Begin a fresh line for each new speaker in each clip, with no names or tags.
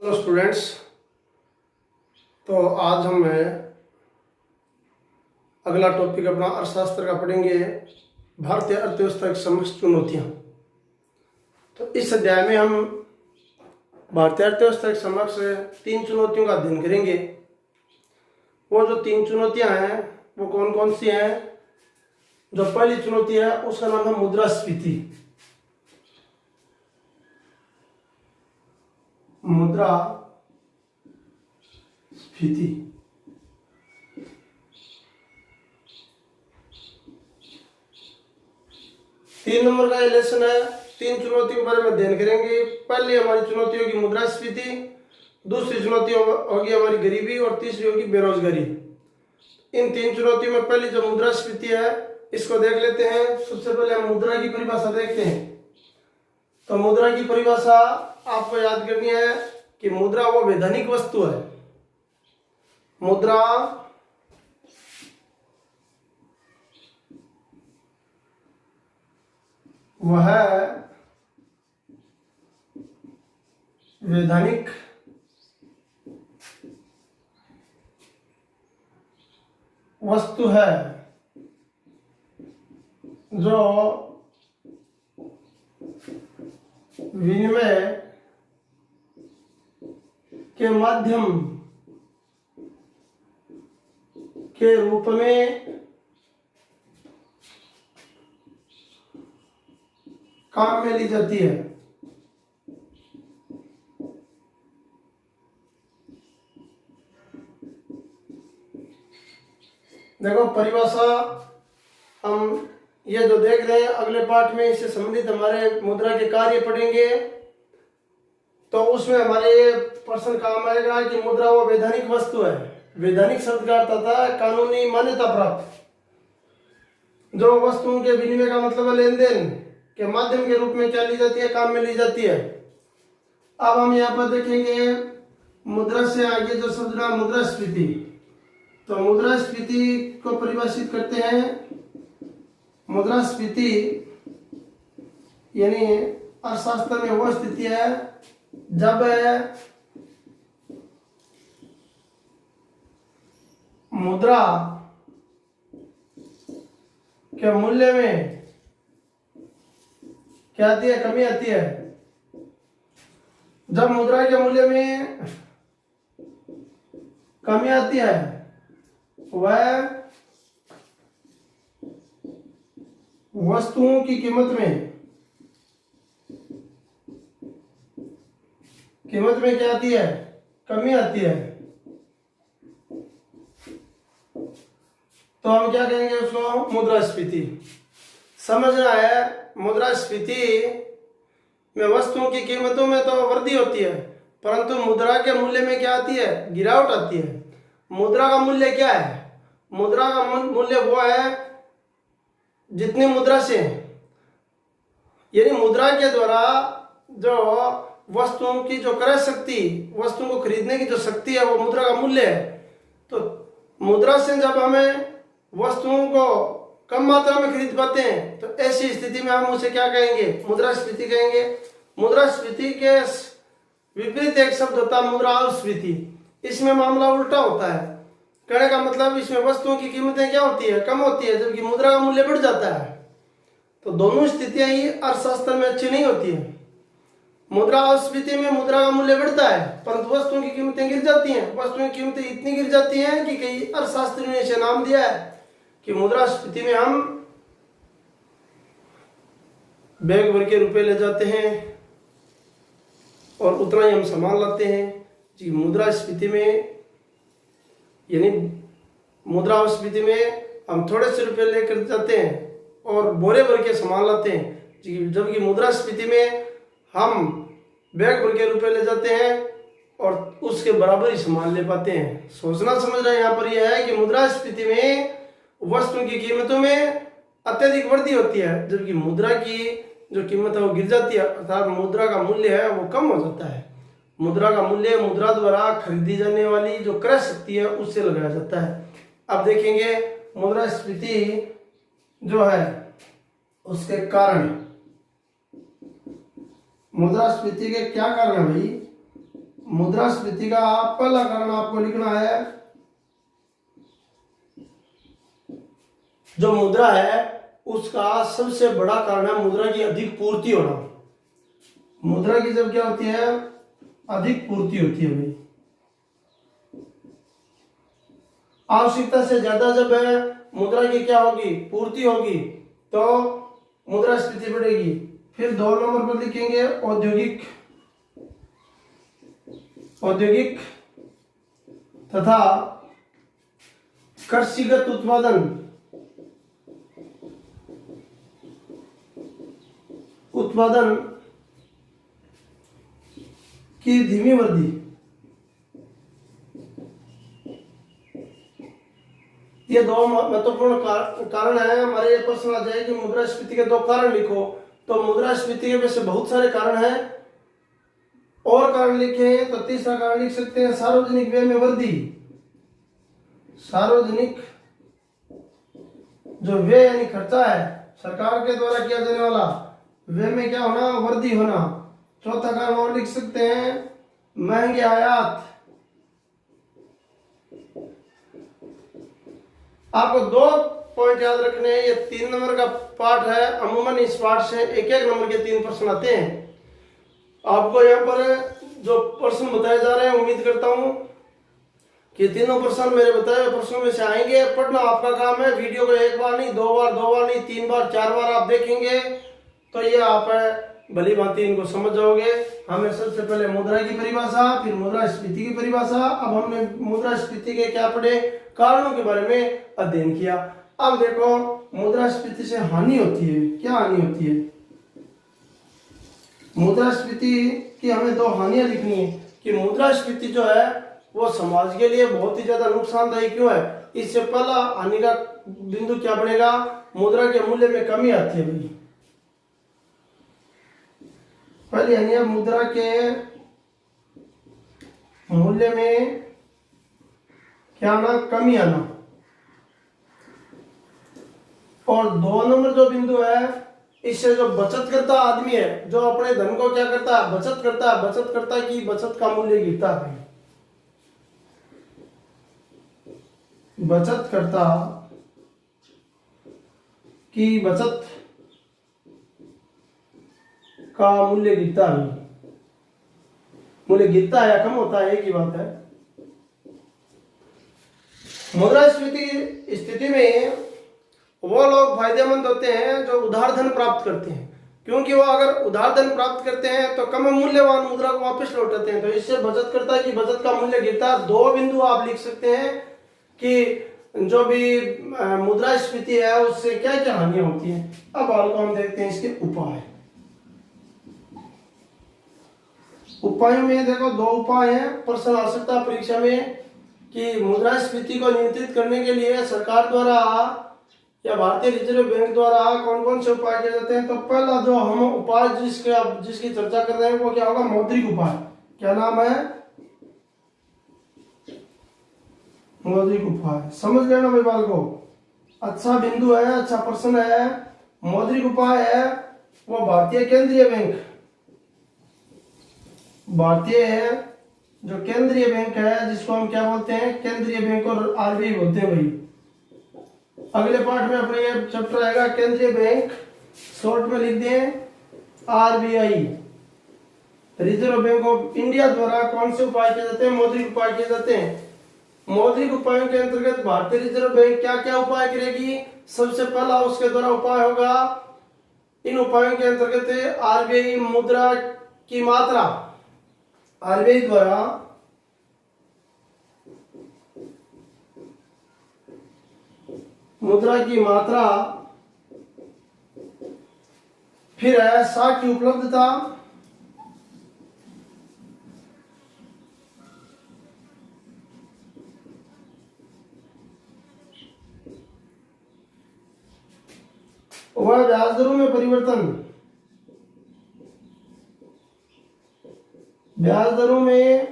Hello students. तो आज हम अगला टॉपिक अपना अर्थशास्त्र का पढ़ेंगे, भारतीय अर्थव्यवस्था की समक्ष चुनौतियाँ। तो इस अध्याय में हम भारतीय अर्थव्यवस्था के समक्ष 3 चुनौतियों का अध्ययन करेंगे। वो जो 3 चुनौतियाँ हैं वो कौन कौन सी हैं। जो पहली चुनौती है उसका नाम है मुद्रास्फीति। मुद्रास्फीति 3 नंबर का ये लेसन है। 3 चुनौतियों के बारे में अध्ययन करेंगे। पहली हमारी चुनौती होगी मुद्रास्फीति, दूसरी चुनौती होगी हमारी गरीबी और तीसरी होगी बेरोजगारी। इन 3 चुनौतियों में पहली जो मुद्रास्फीति है इसको देख लेते हैं। सबसे पहले हम मुद्रा की परिभाषा देखते हैं। तो मुद्रा की परिभाषा आपको याद करनी है कि मुद्रा वो वैधानिक वस्तु है। मुद्रा वह वैधानिक वस्तु है जो विनिमय के माध्यम के रूप में काम में ली जाती है। देखो परिभाषा हम ये जो देख रहे हैं अगले पाठ में इससे संबंधित हमारे मुद्रा के कार्य पढ़ेंगे। तो उसमें हमारे ये प्रश्न काम आएगा कि मुद्रा वो वैधानिक वस्तु है। वैधानिक शब्द का अर्थ आता है कानूनी मान्यता प्राप्त। जो वस्तुओं के विनिमय का मतलब है लेन देन के माध्यम के रूप में क्या ली जाती है, काम में ली जाती है। अब हम यहाँ पर देखेंगे मुद्रा से आगे जो शब्द नाम मुद्रास्फीति। तो मुद्रास्फीति को परिभाषित करते हैं। मुद्रास्फीति यानी अर्थशास्त्र में वो स्थिति है जब मुद्रा के मूल्य में क्या आती है, कमी आती है। जब मुद्रा के मूल्य में कमी आती है वह वस्तुओं की कीमत में क्या आती है, कमी आती है। तो हम क्या कहेंगे उसको, मुद्रास्फीति। समझना है मुद्रास्फीति में वस्तुओं की कीमतों में तो वृद्धि होती है परंतु मुद्रा के मूल्य में क्या आती है, गिरावट आती है। मुद्रा का मूल्य क्या है, मुद्रा का मूल्य वो है जितनी मुद्रा से, यानी मुद्रा के द्वारा जो वस्तुओं की जो क्रय शक्ति, वस्तुओं को खरीदने की जो शक्ति है वो मुद्रा का मूल्य है। तो मुद्रा से जब हमें वस्तुओं को कम मात्रा में खरीद पाते हैं तो ऐसी स्थिति में हम उसे क्या कहेंगे, मुद्रास्फीति कहेंगे। मुद्रास्फीति के विपरीत एक शब्द होता है मुद्रास्फीति। इसमें मामला उल्टा होता है। कहने का मतलब इसमें वस्तुओं की कीमतें क्या होती है, कम होती है, जबकि मुद्रा का मूल्य बढ़ जाता है। तो दोनों स्थितियां ही अर्थशास्त्र में अच्छी नहीं होती है। मुद्रास्फीति में मुद्रा का मूल्य बढ़ता है परंतु वस्तुओं की कीमतें गिर जाती हैं। वस्तुओं की कीमतें इतनी गिर जाती हैं कि कई अर्थशास्त्रियों ने इसे नाम दिया है कि मुद्रास्फीति में हम बैग भर के रुपए ले जाते हैं और उतना ही हम सामान लाते हैं। जी मुद्रास्फीति में यानी मुद्रास्फीति में हम थोड़े से रुपए लेकर जाते हैं और बोरे भर के सामान लाते हैं, जबकि मुद्रास्फीति में हम बैग भर के रुपए ले जाते हैं और उसके बराबर ही सामान ले पाते हैं। सोचना समझना यहाँ पर यह है कि मुद्रास्फीति में वस्तुओं की कीमतों में अत्यधिक वृद्धि होती है जबकि मुद्रा की जो कीमत है वो गिर जाती है, अर्थात मुद्रा का मूल्य है वो कम हो जाता है। मुद्रा का मूल्य मुद्रा द्वारा खरीदी जाने वाली जो क्रय शक्ति है उससे लगाया जाता है। अब देखेंगे मुद्रास्फीति जो है उसके कारण, मुद्रास्फीति के क्या कारण है भाई। मुद्रास्फीति का पहला कारण आपको लिखना है, जो मुद्रा है उसका सबसे बड़ा कारण है मुद्रा की अधिक पूर्ति होना। मुद्रा की जब क्या होती है, अधिक पूर्ति होती है भाई, आवश्यकता से ज्यादा जब मुद्रा की क्या होगी, पूर्ति होगी, तो मुद्रास्फीति बढ़ेगी। फिर 2 नंबर पर लिखेंगे औद्योगिक तथा कृषिगत उत्पादन की धीमी वृद्धि। ये 2 महत्वपूर्ण कारण है हमारे। ये प्रश्न आ जाए कि मुद्रास्फीति के 2 कारण लिखो, तो मुद्रास्फीति के वैसे बहुत सारे कारण हैं, और कारण लिखे तो तीसरा कारण लिख सकते हैं सार्वजनिक व्यय में वृद्धि। सार्वजनिक जो व्यय यानी खर्चा है सरकार के द्वारा किया जाने वाला, व्यय में क्या होना, वृद्धि होना। चौथा कारण और लिख सकते हैं महंगे आयात। आपको 2 पॉइंट याद रखने हैं, ये 3 नंबर का पार्ट है। अमूमन इस पार्ट से एक नंबर के 3 प्रश्न आते हैं। आपको यहाँ पर जो प्रश्न बताए जा रहे हैं, उम्मीद करता हूँ कि तीनों प्रश्न मेरे बताए हुए प्रश्नों में से आएंगे। पढ़ना आपका काम है। वीडियो को 1 बार नहीं, 2 बार नहीं, 3 बार 4 बार आप देखेंगे तो ये आप भली भांति इनको समझ जाओगे। हमें सबसे पहले मुद्रा की परिभाषा, फिर मुद्रास्फीति की परिभाषा, अब हमने मुद्रास्फीति के क्या पढ़े, कारणों के बारे में अध्ययन किया। अब देखो मुद्रास्फीति से हानि होती है, क्या हानि होती है। मुद्रास्फीति की हमें 2 हानियां लिखनी है कि मुद्रास्फीति जो है वो समाज के लिए बहुत ही ज्यादा नुकसानदायी क्यों है। इससे पहला हानि का बिंदु क्या बनेगा, मुद्रा के मूल्य में कमी आती है भाई। पहली हानि है मुद्रा के मूल्य में क्या आना, कमी आना। और 2 नंबर जो बिंदु है, इससे जो बचत करता आदमी है, जो अपने धन को क्या करता है, बचत करता की बचत का मूल्य गिरता है। बचत करता की बचत का मूल्य गिरता है। मूल्य गिरता है या कम होता है, एक ही बात है। मुद्रास्फीति की स्थिति में वो लोग फायदेमंद होते हैं जो उधार धन प्राप्त करते हैं, क्योंकि वो अगर उधार धन प्राप्त करते हैं तो कम मूल्यवान मुद्रा को वापस लौटाते हैं, तो इससे बचत करता की बचत का मूल्य गिरता है। 2 बिंदु आप लिख सकते हैं कि जो भी मुद्रास्फीति है उससे क्या क्या हानियां होती हैं। अब हम देखते हैं इसके उपाय। उपायों में देखो 2 उपाय हैं, प्रश्न आ सकता है परीक्षा में कि मुद्रास्फीति को नियंत्रित करने के लिए सरकार द्वारा या भारतीय रिजर्व बैंक द्वारा कौन कौन से उपाय किए जाते हैं। तो पहला जो हम उपाय जिसकी चर्चा कर रहे हैं वो क्या होगा, मौद्रिक उपाय। क्या नाम है, मौद्रिक उपाय। समझ गए ना भाई बाल को, अच्छा बिंदु है, अच्छा प्रश्न है। मौद्रिक उपाय है वो भारतीय केंद्रीय बैंक, भारतीय जो केंद्रीय बैंक है जिसको हम क्या बोलते हैं, केंद्रीय बैंक और आरबीआई बोलते हैं भाई। अगले पार्ट में अपने ये चैप्टर आएगा केंद्रीय बैंक, शॉर्ट में लिख दें RBI. Reserve bank of India द्वारा कौन से उपाय किए जाते हैं, मौद्रिक उपाय किए जाते हैं। मौद्रिक उपायों के अंतर्गत भारतीय रिजर्व बैंक क्या क्या उपाय करेगी। सबसे पहला उसके द्वारा उपाय होगा, इन उपायों के अंतर्गत आरबीआई मुद्रा की मात्रा, आरबीआई द्वारा मुद्रा की मात्रा, फिर है साख की उपलब्धता, वह ब्याज दरों में परिवर्तन, ब्याज दरों में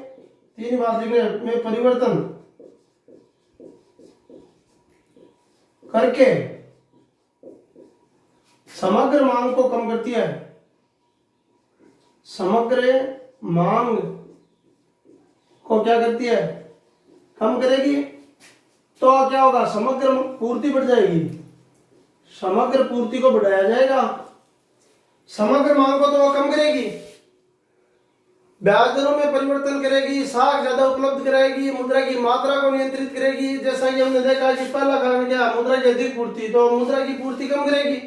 3 बार लिखने में परिवर्तन करके समग्र मांग को कम करती है। समग्र मांग को क्या करती है, कम करेगी। तो क्या होगा, समग्र पूर्ति बढ़ जाएगी, समग्र पूर्ति को बढ़ाया जाएगा, समग्र मांग को तो वो कम करेगी, ब्याज दरों में परिवर्तन करेगी, साख ज्यादा उपलब्ध कराएगी, मुद्रा की मात्रा को नियंत्रित करेगी। जैसा कि हमने देखा कि पहला कारण क्या, मुद्रा की अधिक पूर्ति, तो मुद्रा की पूर्ति कम करेगी,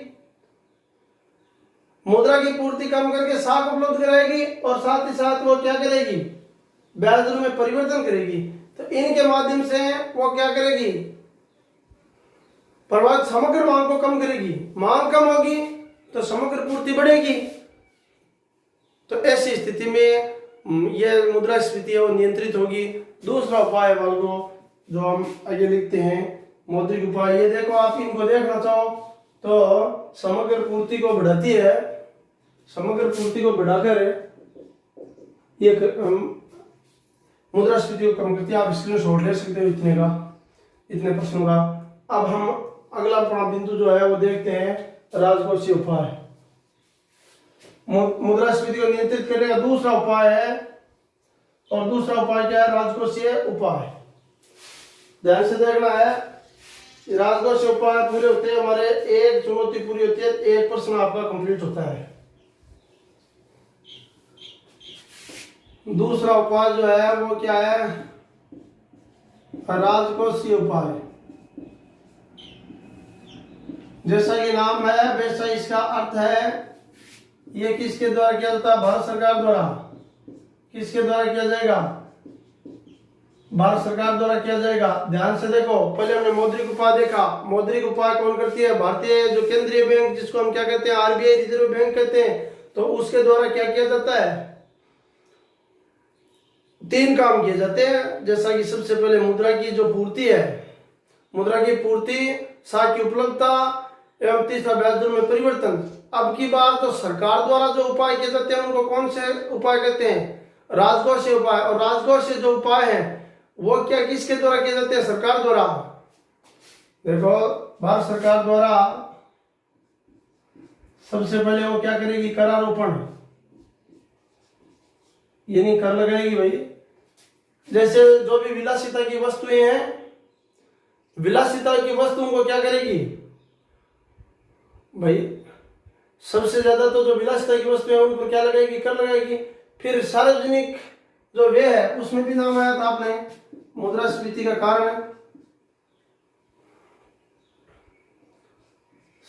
मुद्रा की पूर्ति कम करके साख उपलब्ध कराएगी और साथ ही साथ वो क्या करेगी, ब्याज दरों में परिवर्तन करेगी। तो इनके माध्यम से वो क्या करेगी, प्रभावित समग्र मांग को कम करेगी, मांग कम होगी तो समग्र पूर्ति बढ़ेगी। तो ऐसी स्थिति में यह मुद्रास्फीति है वो नियंत्रित होगी। दूसरा उपाय वालों जो हम आगे लिखते हैं मौद्रिक उपाय, ये देखो आप इनको देखना चाहो तो समग्र पूर्ति को बढ़ाती है, समग्र पूर्ति को बढ़ाकर ये मुद्रास्फीति को कम करती है। आप स्क्रीनशॉट ले सकते हो इतने का, इतने प्रश्नों का। अब हम अगला अपना बिंदु जो है वो देखते हैं राजकोषीय उपाय। मुद्रास्फीति को नियंत्रित करने का दूसरा उपाय है, और दूसरा उपाय क्या है, राजकोषीय उपाय। ध्यान से देखना है, राजकोषीय उपाय पूरे होते हैं हमारे, एक चुनौती पूरी होती है, एक प्रश्न आपका कंप्लीट होता है। दूसरा उपाय जो है वो क्या है, राजकोषीय उपाय। जैसा कि नाम है वैसा इसका अर्थ है, ये किसके द्वारा किया जाता है, भारत सरकार द्वारा। किसके द्वारा किया जाएगा, भारत सरकार द्वारा किया जाएगा। ध्यान से देखो, पहले हमने मौद्रिक उपाय देखा। मौद्रिक उपाय कौन करती है, भारतीय जो केंद्रीय बैंक, जिसको हम क्या कहते हैं, आरबीआई रिजर्व बैंक कहते हैं। तो उसके द्वारा क्या किया जाता है, तीन काम किए जाते हैं। जैसा कि सबसे पहले मुद्रा की जो पूर्ति है, मुद्रा की पूर्ति, साख की उपलब्धता एवं तीसरा ब्याज दर में परिवर्तन। अब की बार तो सरकार द्वारा जो उपाय किए जाते हैं उनको कौन से उपाय कहते हैं, राजकोषीय उपाय। और राजकोषीय जो उपाय है वो क्या किसके द्वारा किए जाते हैं, सरकार द्वारा। देखो भारत सरकार द्वारा सबसे पहले वो क्या करेगी, करारोपण, यानी कर लगाएगी भाई। जैसे जो भी विलासिता की वस्तुएं हैं, विलासिता की वस्तुओं को क्या करेगी भाई, सबसे ज्यादा तो जो विलासिता की वस्तुएं हैं उनको क्या लगाएगी, कर लगाएगी। फिर सार्वजनिक जो व्यय है उसमें भी नाम आया था आपने, मुद्रास्फीति का कारण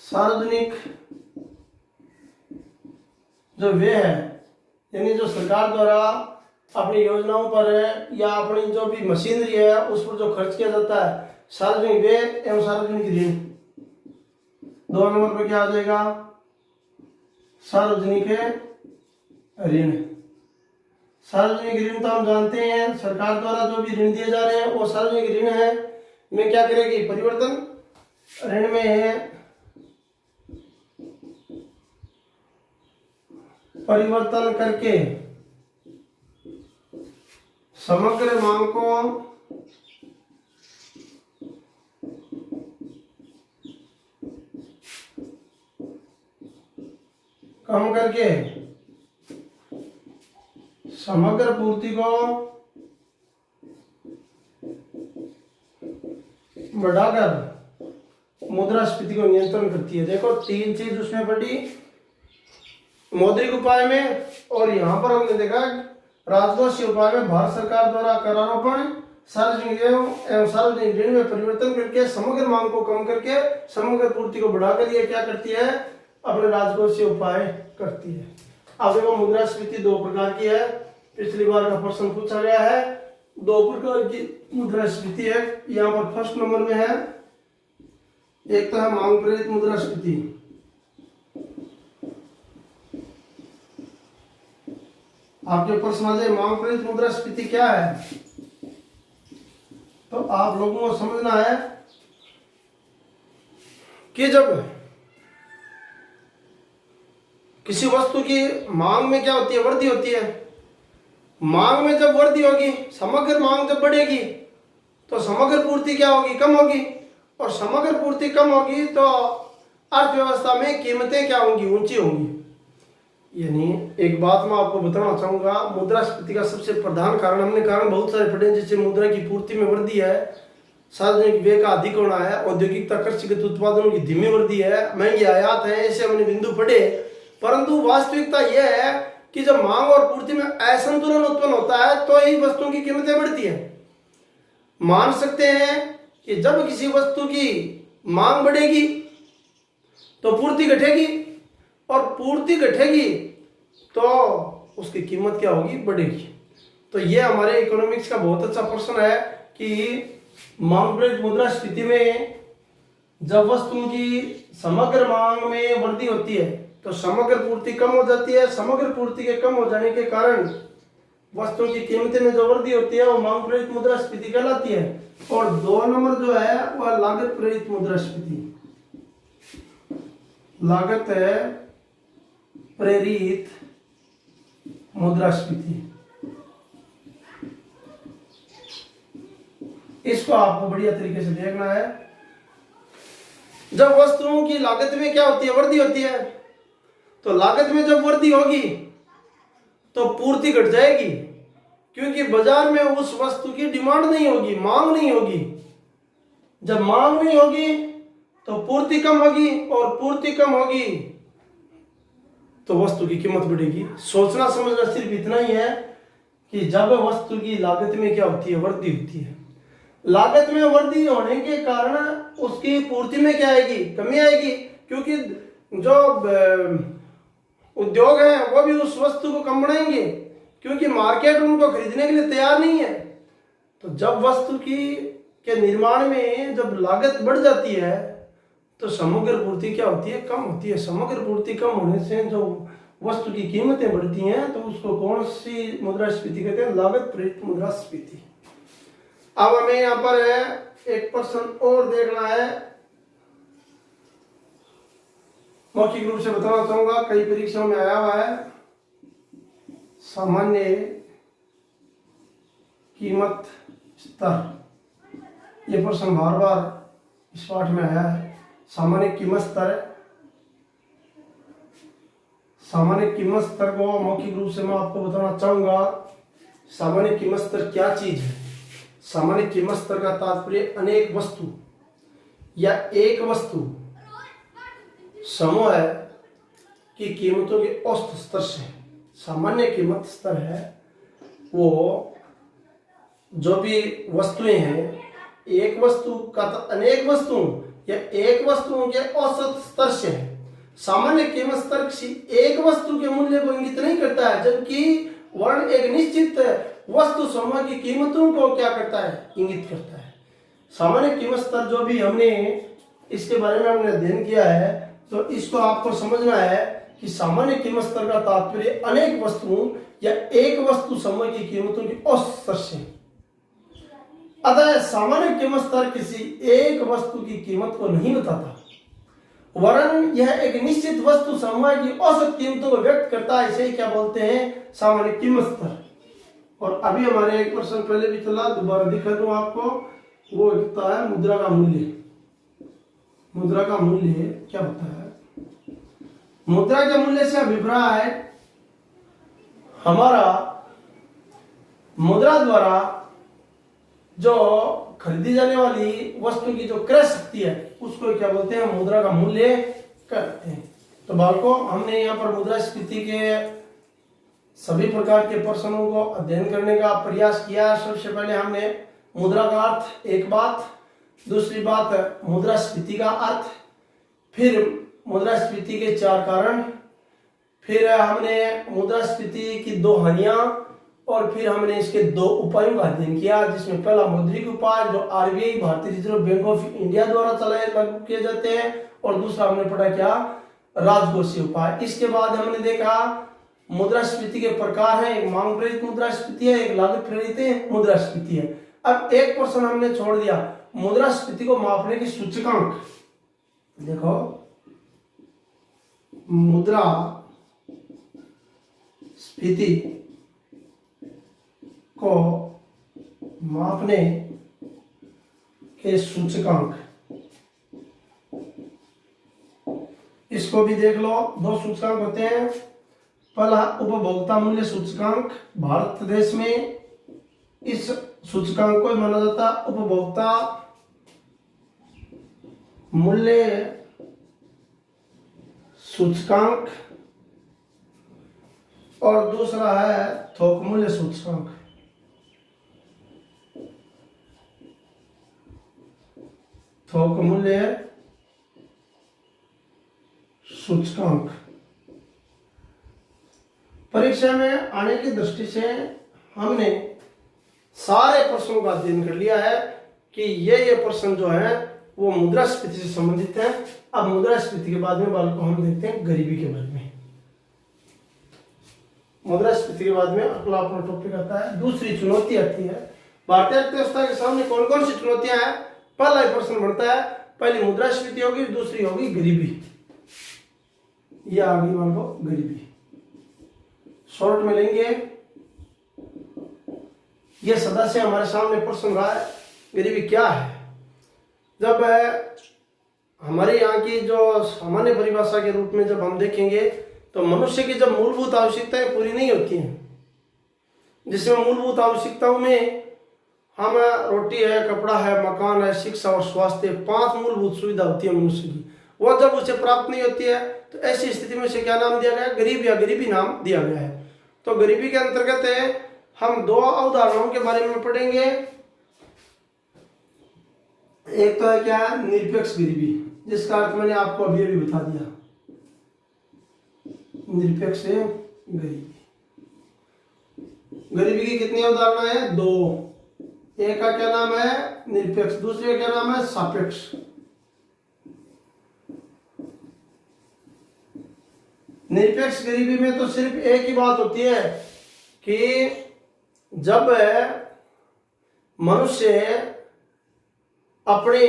सार्वजनिक जो व्यय है, यानी जो सरकार द्वारा अपनी योजनाओं पर या अपनी जो भी मशीनरी है उस पर जो खर्च किया जाता है, सार्वजनिक व्यय एवं सार्वजनिक ऋण। दो नंबर पर क्या आ जाएगा, सार्वजनिक ऋण। सार्वजनिक ऋण तो हम जानते हैं, सरकार द्वारा जो भी ऋण दिए जा रहे हैं वो सार्वजनिक ऋण है। में क्या करेगी, परिवर्तन। ऋण में है परिवर्तन करके समग्र मांग को कम करके समग्र पूर्ति को बढ़ाकर मुद्रास्फीति को नियंत्रण करती है। देखो तीन चीज उसमें पड़ी, मौद्रिक उपाय में, और यहाँ पर हमने देखा राजकोषीय उपाय में भारत सरकार द्वारा करारोपण, सार्वजनिक एवं सार्वजनिक ऋण में परिवर्तन करके समग्र मांग को कम करके समग्र पूर्ति को बढ़ाकर ये क्या करती है, अपने राजकोषीय उपाय करती है। अब देखो मुद्रास्फीति दो प्रकार की है, पिछली बार का प्रश्न पूछा गया है। दो प्रकार की मुद्रास्फीति है, यहाँ पर फर्स्ट नंबर में है। एक तो है मांग प्रेरित मुद्रास्फीति, आपके प्रश्न आ जाए मांग प्रेरित मुद्रास्फीति क्या है, तो आप लोगों को समझना है कि जब किसी वस्तु की मांग में क्या होती है, वृद्धि होती है। मांग में जब वृद्धि होगी, समग्र मांग जब बढ़ेगी तो समग्र पूर्ति क्या होगी, कम होगी। और समग्र पूर्ति कम होगी तो अर्थव्यवस्था में कीमतें क्या होंगी, ऊंची होंगी। यानी एक बात मैं आपको बताना चाहूंगा, मुद्रास्फीति का सबसे प्रधान कारण, हमने कारण बहुत सारे पढ़े, जैसे मुद्रा की पूर्ति में वृद्धि है, सार्वजनिक व्यय का अधिक होना है, औद्योगिकता कृषिगत उत्पादनों की धीमी वृद्धि है, महंगी आयात है, ऐसे हमने बिंदु पढ़े। परंतु वास्तविकता यह है कि जब मांग और पूर्ति में असंतुलन उत्पन्न होता है तो ही वस्तुओं की कीमतें बढ़ती है। मान सकते हैं कि जब किसी वस्तु की मांग बढ़ेगी तो पूर्ति घटेगी, और पूर्ति घटेगी तो उसकी कीमत क्या होगी, बढ़ेगी। तो ये हमारे इकोनॉमिक्स का बहुत अच्छा प्रश्न है कि मांग प्रेरित मुद्रास्फीति में जब वस्तुओं की समग्र मांग में वृद्धि होती है तो समग्र पूर्ति कम हो जाती है। समग्र पूर्ति के कम हो जाने के कारण वस्तुओं की कीमतें में जो वृद्धि होती है वो मांग प्रेरित मुद्रास्फीति कहलाती है। और 2 नंबर जो है वह लागत प्रेरित मुद्रास्फीति। लागत है प्रेरित मुद्रास्फीति, इसको आपको बढ़िया तरीके से देखना है। जब वस्तुओं की लागत में क्या होती है, वृद्धि होती है, तो लागत में जब वृद्धि होगी तो पूर्ति घट जाएगी, क्योंकि बाजार में उस वस्तु की डिमांड नहीं होगी, मांग नहीं होगी। जब मांग नहीं होगी तो पूर्ति कम होगी, और पूर्ति कम होगी तो वस्तु की कीमत बढ़ेगी। सोचना समझना सिर्फ इतना ही है कि जब वस्तु की लागत में क्या होती है, वृद्धि होती है, लागत में वृद्धि होने के कारण उसकी पूर्ति में क्या आएगी, कमी आएगी, क्योंकि जो उद्योग है वो भी उस वस्तु को कम बनाएंगे, क्योंकि मार्केट उनको खरीदने के लिए तैयार नहीं है। तो जब वस्तु की के निर्माण में जब लागत बढ़ जाती है तो समग्र पूर्ति क्या होती है, कम होती है। समग्र पूर्ति कम होने से जो वस्तु की कीमतें बढ़ती हैं तो उसको कौन सी मुद्रास्फीति कहते हैं, लागत प्रेरित मुद्रास्फीति। अब हमें यहाँ पर है एक प्रश्न और देखना है, मौखिक रूप से बताना चाहूंगा, कई परीक्षाओं में आया हुआ है। सामान्य कीमत स्तर, ये प्रश्न बार बार इस पाठ में आया है। सामान्य कीमत स्तर, सामान्य कीमत स्तर को मौखिक रूप से मैं आपको बताना चाहूंगा। सामान्य कीमत स्तर क्या चीज है? सामान्य कीमत स्तर का तात्पर्य अनेक वस्तु या एक वस्तु समूह है कि कीमतों के औसत स्तर से। सामान्य कीमत स्तर है वो जो भी वस्तुएं हैं, एक वस्तु का अनेक वस्तुओं या एक वस्तुओं के औसत स्तर से है। सामान्य कीमत स्तर किसी एक वस्तु के मूल्य को इंगित नहीं करता है, जबकि वर्ण एक निश्चित वस्तु समूह की कीमतों को क्या करता है, इंगित करता है। सामान्य कीमत स्तर जो भी हमने इसके बारे में हमने अध्ययन किया है, तो इसको आपको समझना है कि सामान्य कीमत स्तर का तात्पर्य अनेक वस्तुओं या एक वस्तु समूह की कीमतों की औसत स्तर से। अतः सामान्य कीमत स्तर किसी एक वस्तु की कीमत को नहीं बताता, वरन यह एक निश्चित वस्तु समूह की औसत कीमतों को व्यक्त करता है। इसे क्या बोलते हैं, सामान्य कीमत स्तर। और अभी हमारे एक प्रश्न पहले भी चला, दोबारा दिखा दूं आपको, वो होता है मुद्रा का मूल्य। मुद्रा का मूल्य क्या होता है? मुद्रा के मूल्य से अभिप्राय हमारा मुद्रा द्वारा जो खरीदी जाने वाली वस्तु की जो क्रय शक्ति है उसको क्या बोलते हैं, मुद्रा का मूल्य कहते हैं। तो बालकों, हमने यहाँ पर मुद्रास्फीति के सभी प्रकार के प्रश्नों को अध्ययन करने का प्रयास किया। सबसे पहले हमने मुद्रा का अर्थ एक बात, दूसरी बात मुद्रास्फीति का अर्थ, फिर मुद्रास्फीति के 4 कारण, फिर हमने मुद्रास्फीति की 2 हानियां, और फिर हमने इसके 2 उपायों का अध्ययन किया, जिसमें पहला मौद्रिक उपाय जो आरबीआई भारतीय रिजर्व बैंक ऑफ इंडिया द्वारा चलाए लागू किए जाते हैं, और दूसरा हमने पढ़ा क्या, राजकोषीय उपाय। इसके बाद हमने देखा मुद्रास्फीति के प्रकार है, एक मांग प्रेरित मुद्रास्फीति है, एक लागत प्रेरित मुद्रास्फीति है। अब एक प्रश्न हमने छोड़ दिया, मुद्रास्फीति को मापने की सूचकांक। देखो, मुद्रा स्फीति को मापने के सूचकांक, इसको भी देख लो। 2 सूचकांक होते हैं, पहला उपभोक्ता मूल्य सूचकांक। भारत देश में इस सूचकांक को माना जाता है उपभोक्ता मूल्य सूचकांक, और दूसरा है थोक मूल्य सूचकांक। थोक मूल्य सूचकांक। परीक्षा में आने की दृष्टि से हमने सारे प्रश्नों का अध्ययन कर लिया है कि ये प्रश्न जो है वो मुद्रास्फीति से संबंधित है। अब मुद्रास्फीति के बाद में बालकों हम देखते हैं गरीबी के बारे में। मुद्रास्फीति के बाद में अगला अपना टॉपिक आता है दूसरी चुनौती आती है। भारतीय अर्थव्यवस्था के सामने कौन कौन सी चुनौतियां हैं, पहला प्रश्न बनता है। पहली मुद्रास्फीति होगी, दूसरी होगी गरीबी। यह आ गई मान लो गरीबी। शॉर्ट में लेंगे, यह सदा से हमारे सामने प्रश्न रहा है गरीबी क्या है। जब हमारे यहाँ की जो सामान्य परिभाषा के रूप में जब हम देखेंगे तो मनुष्य की जब मूलभूत आवश्यकताएं पूरी नहीं होती हैं, जिसमें मूलभूत आवश्यकताओं में हम रोटी है, कपड़ा है, मकान है, शिक्षा और स्वास्थ्य, 5 मूलभूत सुविधा होती है मनुष्य की, वह जब उसे प्राप्त नहीं होती है तो ऐसी स्थिति में से क्या नाम दिया गया है, गरीब या गरीबी नाम दिया गया है। तो गरीबी के अंतर्गत हम 2 अवधारणाओं के बारे में पढ़ेंगे। एक तो है क्या, निरपेक्ष गरीबी, जिसका अर्थ मैंने आपको अभी अभी बता दिया। निरपेक्ष गरीबी, गरीबी की कितनी अवधारणा है, 2। एक का क्या नाम है निरपेक्ष, दूसरे का क्या नाम है सापेक्ष। निरपेक्ष गरीबी में तो सिर्फ एक ही बात होती है कि जब मनुष्य अपने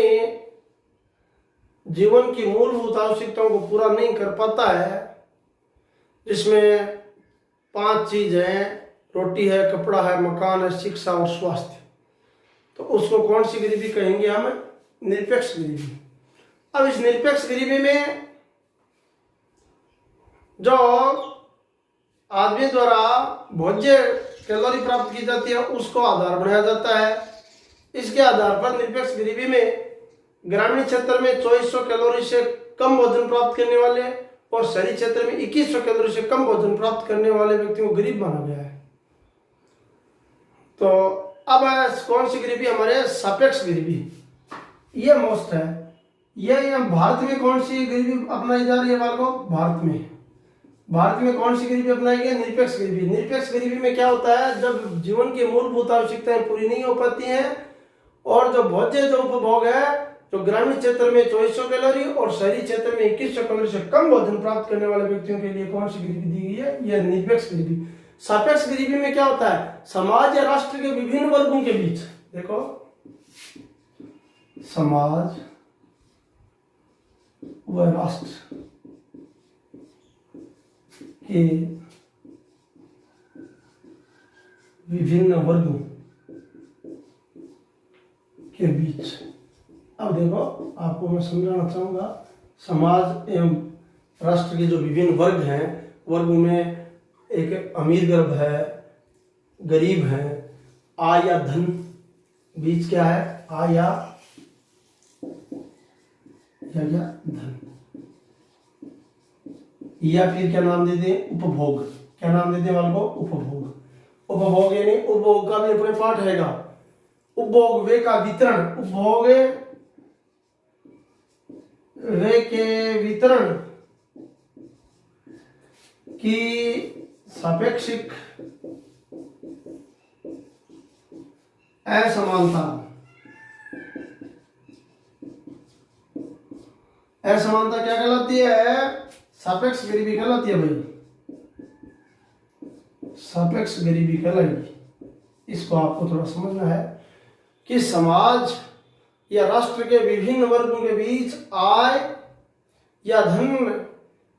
जीवन की मूलभूत आवश्यकताओं को पूरा नहीं कर पाता है, जिसमें 5 चीज हैं, रोटी है, कपड़ा है, मकान है, शिक्षा और स्वास्थ्य, तो उसको कौन सी गरीबी कहेंगे हम, निरपेक्ष गरीबी। अब इस निरपेक्ष गरीबी में जो आदमी द्वारा भोज्य कैलोरी प्राप्त की जाती है उसको आधार बनाया जाता है। इसके आधार पर निरपेक्ष गरीबी में ग्रामीण क्षेत्र में 2400 कैलोरी से कम भोजन प्राप्त करने वाले और शहरी क्षेत्र में 2100 कैलोरी से कम भोजन प्राप्त करने वाले व्यक्तियों को गरीब माना गया है। तो अब कौन सी गरीबी हमारे, सापेक्ष गरीबी, ये मोस्ट है। ये भारत में कौन सी गरीबी अपनाई जा रही है बालकों, भारत में कौन सी गरीबी अपनाई गई, निरपेक्ष गरीबी। निरपेक्ष गरीबी में क्या होता है, जब जीवन की मूलभूत आवश्यकताएं पूरी नहीं हो पाती हैं और जो भोज्य जो उपभोग है, जो ग्रामीण क्षेत्र में 2400 कैलोरी और शहरी क्षेत्र में 2100 कैलोरी से कम भोजन प्राप्त करने वाले व्यक्तियों के लिए कौन सी गरीबी दी गई है, यह निरपेक्ष गरीबी। सापेक्ष गरीबी में क्या होता है, समाज या राष्ट्र के विभिन्न वर्गों के बीच, देखो समाज व राष्ट्र के विभिन्न वर्गों के बीच। अब देखो आपको मैं समझाना चाहूंगा, समाज एवं राष्ट्र के जो विभिन्न वर्ग हैं, वर्गों में एक अमीर गर्भ है, गरीब है, आय या धन, बीच क्या है, आय या धन, या फिर क्या नाम दे दें, उपभोग। क्या नाम दे दें वालों को, उपभोग। उपभोग यानी उपभोग का भी अपने पाठ रहेगा। उपभोग वे का वितरण, उपभोग वे के वितरण की सापेक्षिक असमानता, असमानता क्या कहलाती है, सापेक्ष गरीबी कहलाती है भाई, सापेक्ष गरीबी कहलाएगी। इसको आपको थोड़ा समझना है कि समाज या राष्ट्र के विभिन्न वर्गों के बीच आय या धन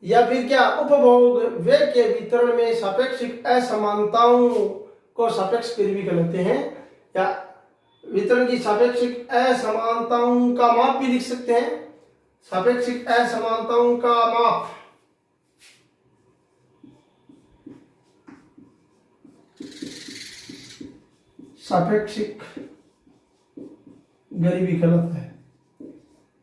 या फिर क्या उपभोग वे के वितरण में सापेक्षिक असमानताओं को सापेक्ष गरीबी कहलाते हैं, या वितरण की सापेक्षिक असमानताओं का माप भी लिख सकते हैं। सापेक्षिक असमानताओं का माप सापेक्षिक गरीबी कहलाता है।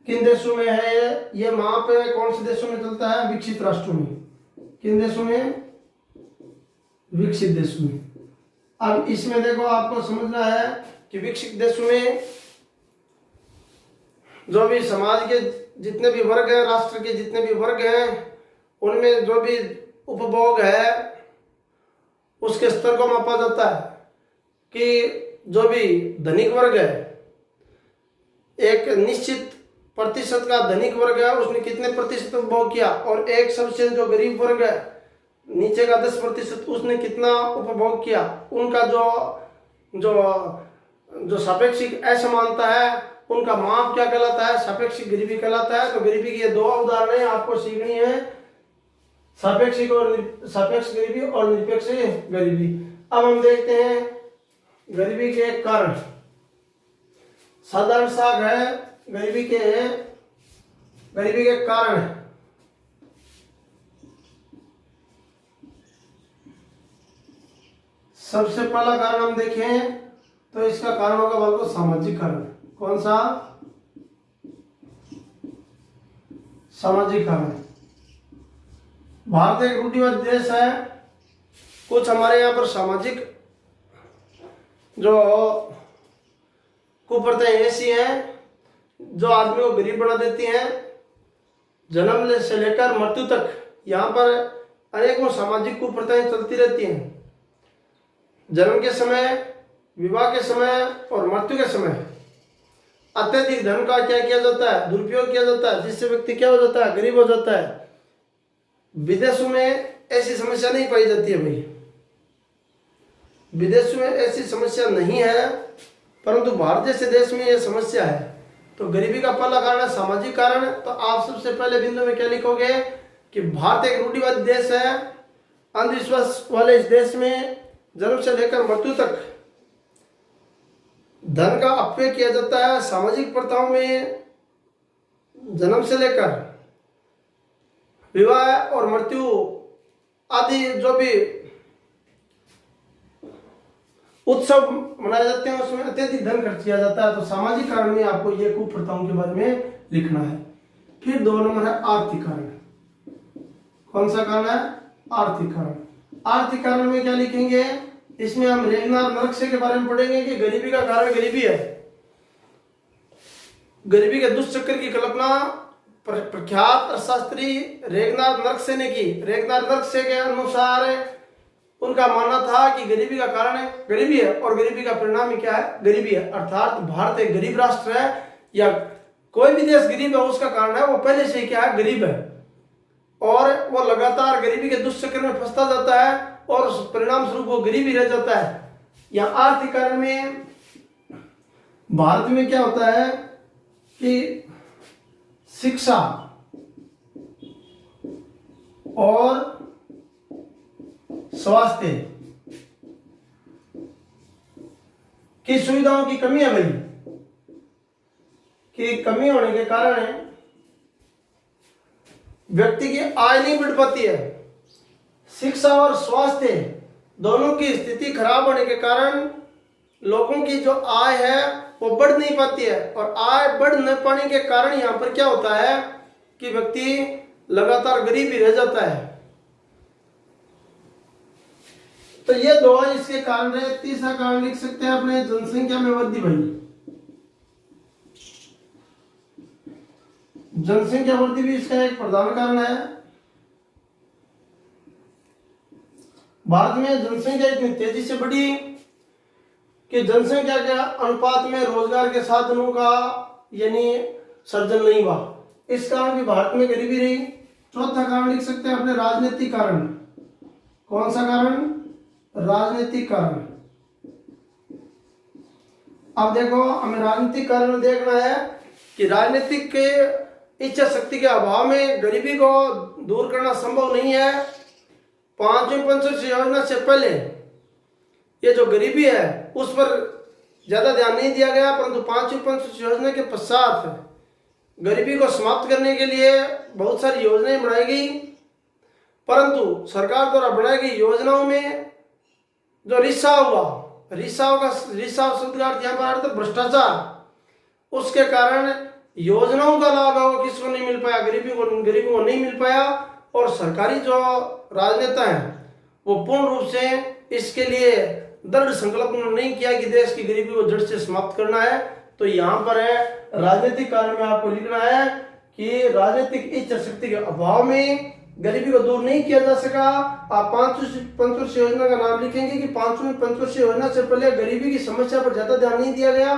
किन देशों में है ये माप कौन से देशों में चलता है? विकसित राष्ट्रों में। किन देशों में? विकसित देशों में। अब इसमें देखो आपको समझना है कि विकसित देशों में जो भी समाज के जितने भी वर्ग हैं, राष्ट्र के जितने भी वर्ग हैं, उनमें जो भी उपभोग है उसके स्तर को मापा जाता है कि जो भी धनिक वर्ग है, एक निश्चित प्रतिशत का धनिक वर्ग है, उसने कितने प्रतिशत उपभोग किया, और एक सबसे जो गरीब वर्ग है नीचे का 10%, उसने कितना उपभोग किया। उनका जो जो जो सापेक्षिक असमानता है उनका माप क्या कहलाता है? सापेक्षिक गरीबी कहलाता है। तो गरीबी की ये दो उदाहरणें आपको सीखनी है, सापेक्षिक और सापेक्ष गरीबी और निरपेक्ष गरीबी। अब हम देखते हैं गरीबी के कारण। साधारण साग है गरीबी के कारण है। सबसे पहला कारण हम देखें तो इसका कारण होगा बिल्कुल सामाजिक कारण। कौन सा? सामाजिक कारण। भारत एक रूढ़िवादी देश है। कुछ हमारे यहाँ पर सामाजिक जो कुप्रथाएं ऐसी हैं जो आदमी को गरीब बना देती हैं। जन्म से लेकर मृत्यु तक यहाँ पर अनेकों सामाजिक कुप्रथाएं चलती रहती हैं। जन्म के समय, विवाह के समय और मृत्यु के समय अत्यधिक धन का क्या किया जाता है? दुरुपयोग किया जाता है, जिससे व्यक्ति क्या हो जाता है? गरीब हो जाता है। विदेशों में ऐसी समस्या नहीं पाई जाती है भाई, विदेशों में ऐसी समस्या नहीं है, परंतु भारत जैसे देश में यह समस्या है। तो गरीबी का पहला कारण है सामाजिक कारण। तो आप सबसे पहले बिंदु में क्या लिखोगे कि भारत एक रूढ़िवादी देश है। अंधविश्वास वाले इस देश में जन्म से लेकर मृत्यु तक धन का अपव्यय किया जाता है। सामाजिक प्रथाओं में जन्म से लेकर विवाह और मृत्यु आदि जो भी उत्सव मनाए जाते हैं उसमें अत्यधिक धन खर्च किया जाता है। तो सामाजिक कारण में आपको ये कुप्रथाओं के बारे में लिखना है। फिर 2 नंबर है आर्थिक कारण। कौन सा कारण है? आर्थिक कारण। आर्थिक कारण में क्या लिखेंगे? इसमें हम रेगनार नरकसे के बारे में पढ़ेंगे कि गरीबी का कारण गरीबी है। गरीबी के दुष्चक्र की कल्पना प्रख्यात अर्थशास्त्री रेगनार नरकसे ने की। रेगनार नरकसे के अनुसार उनका मानना था कि गरीबी का कारण है गरीबी है और गरीबी का परिणाम ही क्या है? गरीबी है। अर्थात भारत एक गरीब राष्ट्र है या कोई भी देश गरीब है, उसका कारण है वो पहले से क्या है? गरीब है, और वो लगातार गरीबी के दुष्चक्र में फंसता जाता है और परिणाम स्वरूप वो गरीब ही रह जाता है। या आर्थिक कारण में भारत में क्या होता है कि शिक्षा और स्वास्थ्य की सुविधाओं की कमी है भाई, कि कमी होने के कारण व्यक्ति की आय नहीं बढ़ पाती है। शिक्षा और स्वास्थ्य दोनों की स्थिति खराब होने के कारण लोगों की जो आय है वो बढ़ नहीं पाती है, और आय बढ़ न पाने के कारण यहाँ पर क्या होता है कि व्यक्ति लगातार गरीब ही रह जाता है। तो ये 2 इसके कारण है। तीसरा कारण लिख सकते हैं अपने जनसंख्या में वृद्धि भाई। जनसंख्या वृद्धि भी इसका एक प्रधान कारण है। भारत में जनसंख्या इतनी तेजी से बढ़ी कि जनसंख्या के अनुपात में रोजगार के साधनों का यानी सर्जन नहीं हुआ। इस कारण भी भारत में गरीबी रही। चौथा कारण लिख सकते हैं अपने राजनीतिक कारण। कौन सा कारण? राजनीतिक कारण। अब देखो हमें राजनीतिक कारण देखना है कि राजनीतिक के इच्छा शक्ति के अभाव में गरीबी को दूर करना संभव नहीं है। 5वीं पंचवर्षीय योजना से पहले ये जो गरीबी है उस पर ज्यादा ध्यान नहीं दिया गया, परंतु 5वीं पंचवर्षीय योजना के पश्चात गरीबी को समाप्त करने के लिए बहुत सारी योजनाएं बनाई गई, परंतु सरकार द्वारा बनाई गई योजनाओं में जो रिसाव हुआ, रिसाव शब्द का अर्थ यहाँ पर अर्थ भ्रष्टाचार। उसके कारण योजनाओं का लाभ है वो किसको नहीं मिल पाया, गरीबी को नहीं मिल पाया। और सरकारी जो राजनेता हैं वो पूर्ण रूप से इसके लिए दृढ़ संकल्प नहीं किया कि देश की गरीबी को जड़ से समाप्त करना है। तो यहाँ पर है राजनीतिक कारण में आपको लिखना है कि राजनीतिक इच्छा शक्ति के अभाव में गरीबी को दूर नहीं किया जा सका। आप पंचवर्षीय योजना का नाम लिखेंगे कि पांचवी पंचवर्षीय योजना से पहले गरीबी की समस्या पर ज्यादा ध्यान नहीं दिया गया।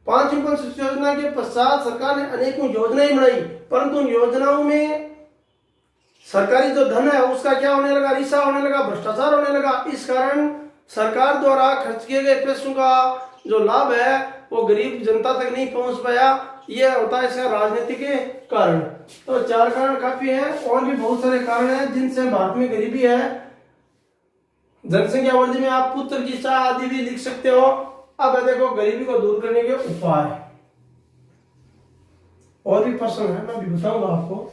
पांचवी पंचवर्षीय योजना के पश्चात सरकार ने अनेकों योजनाएं बनाई, परंतु उन योजनाओं में सरकारी जो धन है उसका क्या होने लगा, रिसाव होने लगा, भ्रष्टाचार होने लगा। इस कारण सरकार द्वारा खर्च किए गए पैसों का जो लाभ है वो गरीब जनता तक नहीं पहुंच पाया। यह होता है इसका राजनीति के कारण। तो 4 कारण काफी है, और भी बहुत सारे कारण हैं जिनसे भारत में गरीबी है। जनसंख्या वृद्धि में आप पुत्र की चाह आदि भी लिख सकते हो। अब देखो गरीबी को दूर करने के उपाय, और भी प्रश्न है मैं भी बताऊंगा आपको।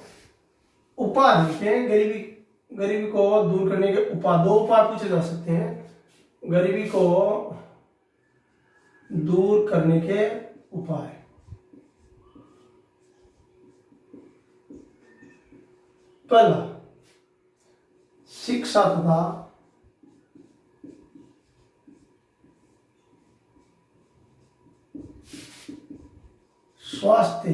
उपाय लिखते हैं, गरीबी को दूर करने के उपाय। 2 उपाय पूछे जा सकते हैं गरीबी को दूर करने के उपाय। पहला, शिक्षा तथा स्वास्थ्य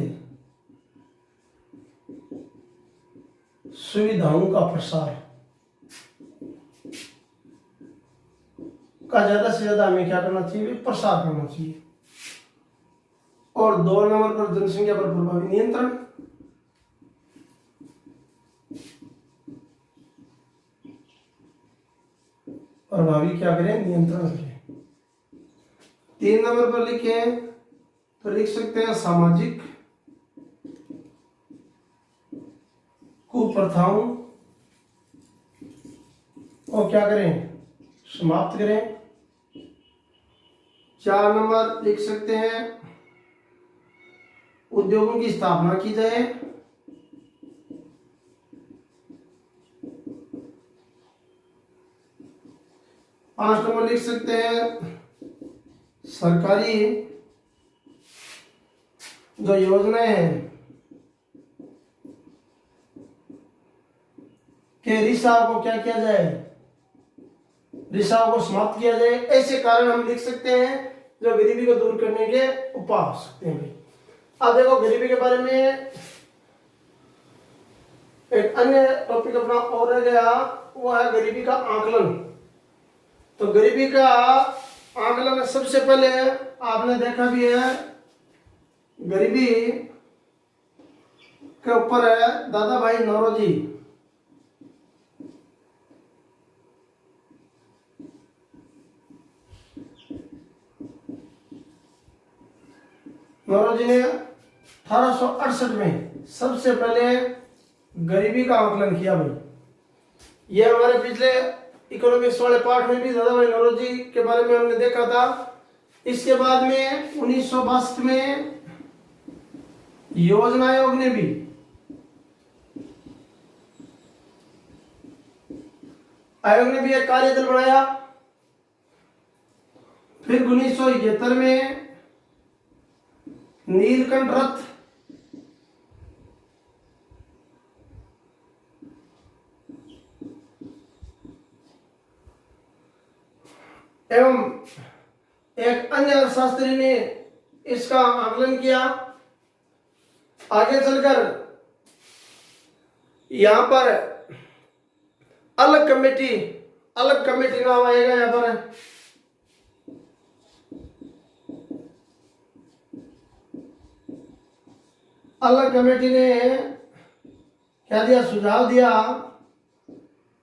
सुविधाओं का प्रसार का ज्यादा से ज्यादा हमें क्या करना चाहिए, प्रसार करना चाहिए। और 2 नंबर पर जनसंख्या पर प्रभावी नियंत्रण। प्रभावी क्या करें, नियंत्रण करें। 3 नंबर पर लिखें तो लिख सकते हैं सामाजिक कुप्रथाओं को क्या करें, समाप्त करें। 4 नंबर लिख सकते हैं उद्योगों की स्थापना की जाए। 5 नंबर लिख सकते हैं सरकारी जो योजनाएं हैं के रिसाव को क्या किया जाए, रिसाव को समाप्त किया जाए। ऐसे कारण हम लिख सकते हैं जो गरीबी को दूर करने के उपाय हो सकते हैं। अब देखो गरीबी के बारे में एक अन्य टॉपिक अपना और रह गया, वो है गरीबी का आकलन। तो गरीबी का आकलन सबसे पहले आपने देखा भी है, गरीबी के ऊपर है दादा भाई नौरोजी। नौरोजी ने 1868 में सबसे पहले गरीबी का आकलन किया। भाई ये हमारे पिछले इकोनॉमिक्स वाले पार्ट में भी दादा भाई नौरोजी के बारे में हमने देखा था। इसके बाद में 1962 में योजना आयोग ने भी एक कार्यदल बनाया। फिर 1971 में नीलकंठ रथ एवं एक अन्य अर्थशास्त्री ने इसका आकलन किया। आगे चलकर यहां पर अलग कमेटी नाम आएगा। यहां पर अलग कमेटी ने क्या दिया, सुझाव दिया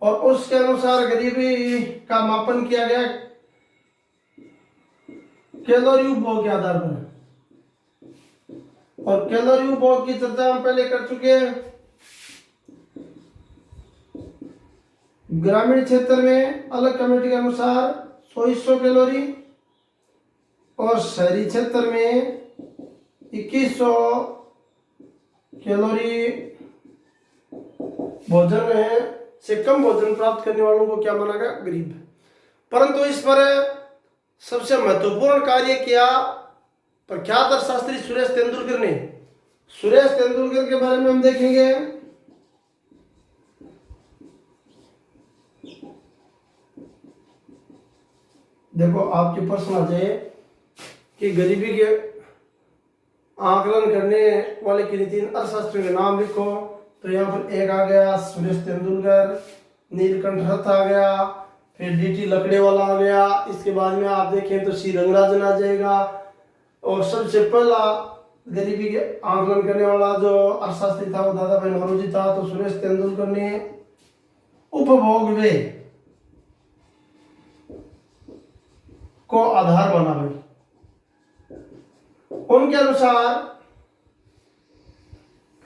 और उसके अनुसार गरीबी का मापन किया गया कैलोरी उपभोग के आधार पर। और कैलोरी उपभोग की चर्चा हम पहले कर चुके हैं। ग्रामीण क्षेत्र में अलग कमेटी के अनुसार 2400 कैलोरी और शहरी क्षेत्र में 2100 कैलोरी भोजन से कम भोजन प्राप्त करने वालों को क्या माना गया, गरीब। परंतु इस पर सबसे महत्वपूर्ण कार्य किया प्रख्यात अर्थशास्त्री सुरेश तेंदुलकर ने। सुरेश तेंदुलकर के बारे में हम देखेंगे। देखो आपके प्रश्न आ जाए कि गरीबी के आकलन करने वाले किन्हीं 3 अर्थशास्त्रियों के नाम लिखो, तो यहाँ पर एक आ गया सुरेश तेंदुलकर, नीलकंठ रथ आ गया, फिर डीटी लकड़ेवाला आ गया, इसके बाद में आप देखें तो सी रंगराजन आ जाएगा। और सबसे पहला गरीबी के आकलन करने वाला जो अर्थशास्त्री था वो दादा भाई नौरोजी था। तो सुरेश तेंदुलकर ने उपभोग व्यय को आधार माना भाई। उनके अनुसार